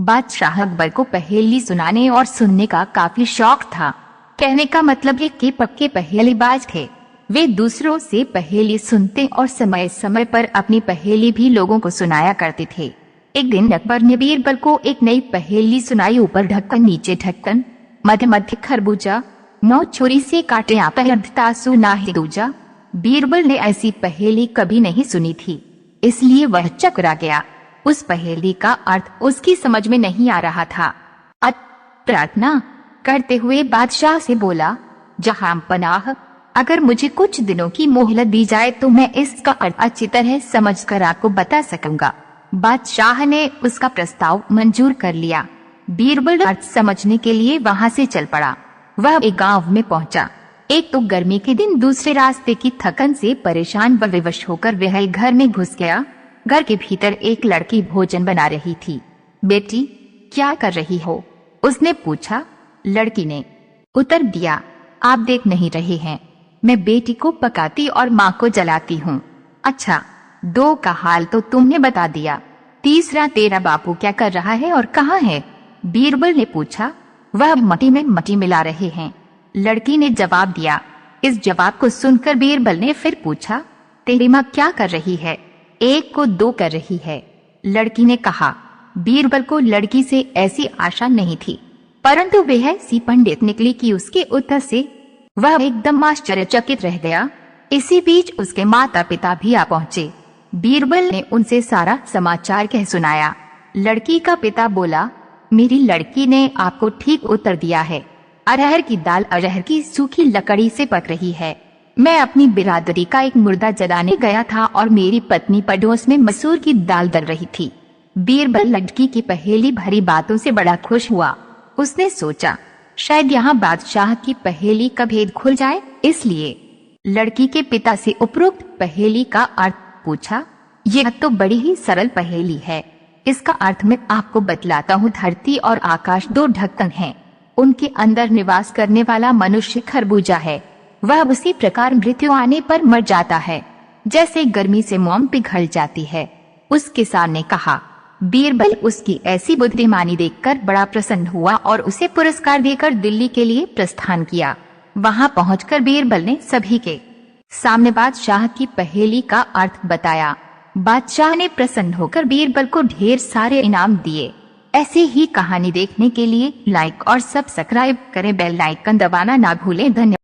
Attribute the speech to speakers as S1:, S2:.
S1: बादशाह अकबर को पहेली सुनाने और सुनने का काफी शौक था। कहने का मतलब है कि पक्के पहेलीबाज थे। वे दूसरों से पहेली सुनते और समय समय पर अपनी पहेली भी लोगों को सुनाया करते थे। एक दिन अकबर ने बीरबल को एक नई पहेली सुनाई। ऊपर ढक्कन, नीचे ढक्कन, मध्य मध्य खरबूजा, 9 छुरी से काटे आप अर्धतासु ना ही दूजा। बीरबल ने ऐसी पहेली कभी नहीं सुनी थी, इसलिए वह चकरा गया। उस पहेली का अर्थ उसकी समझ में नहीं आ रहा था। प्रार्थना करते हुए बादशाह से बोला, जहां पनाह, अगर मुझे कुछ दिनों की मोहलत दी जाए तो मैं इसका अर्थ अच्छी तरह समझकर आपको बता सकूंगा। बादशाह ने उसका प्रस्ताव मंजूर कर लिया। बीरबल अर्थ समझने के लिए वहां से चल पड़ा। वह एक गांव में पहुंचा। एक तो गर्मी के दिन, दूसरे रास्ते की थकन से परेशान व विवश होकर वह घर में घुस गया। घर के भीतर एक लड़की भोजन बना रही थी। बेटी, क्या कर रही हो? उसने पूछा। लड़की ने उत्तर दिया, आप देख नहीं रहे हैं, मैं बेटी को पकाती और माँ को जलाती हूँ। अच्छा, 2 का हाल तो तुमने बता दिया, तीसरा तेरा बापू क्या कर रहा है और कहाँ है? बीरबल ने पूछा। वह मट्टी में मट्टी मिला रहे हैं, लड़की ने जवाब दिया। इस जवाब को सुनकर बीरबल ने फिर पूछा, तेरी माँ क्या कर रही है? 1 को 2 कर रही है, लड़की ने कहा। बीरबल को लड़की से ऐसी आशा नहीं थी, परंतु वह ऐसी पंडित निकली कि उसके उत्तर से वह एकदम आश्चर्यचकित रह गया। इसी बीच उसके माता पिता भी आ पहुँचे। बीरबल ने उनसे सारा समाचार कह सुनाया। लड़की का पिता बोला, मेरी लड़की ने आपको ठीक उत्तर दिया है। अरहर की दाल अरहर की सूखी लकड़ी से पक रही है। मैं अपनी बिरादरी का एक मुर्दा जलाने गया था और मेरी पत्नी पड़ोस में मसूर की दाल दल रही थी। बीरबल लड़की की पहेली भरी बातों से बड़ा खुश हुआ। उसने सोचा, शायद यहाँ बादशाह की पहेली का भेद खुल जाए, इसलिए लड़की के पिता से उपरोक्त पहेली का अर्थ पूछा। यह तो बड़ी ही सरल पहेली है, इसका अर्थ मैं आपको बतलाता हूँ। धरती और आकाश 2 ढक्कन हैं, उनके अंदर निवास करने वाला मनुष्य खरबूजा है। वह उसी प्रकार मृत्यु आने पर मर जाता है, जैसे गर्मी से मोम पिघल जाती है। उस किसान ने कहा। बीरबल उसकी ऐसी बुद्धिमानी देखकर बड़ा प्रसन्न हुआ और उसे पुरस्कार देकर दिल्ली के लिए प्रस्थान किया। वहां पहुंचकर बीरबल ने सभी के सामने बादशाह की पहेली का अर्थ बताया। बादशाह ने प्रसन्न होकर बीरबल को ढेर सारे इनाम दिए। ऐसे ही कहानी देखने के लिए लाइक और सब्सक्राइब करें, बेल आइकन दबाना ना भूलें। धन्यवाद।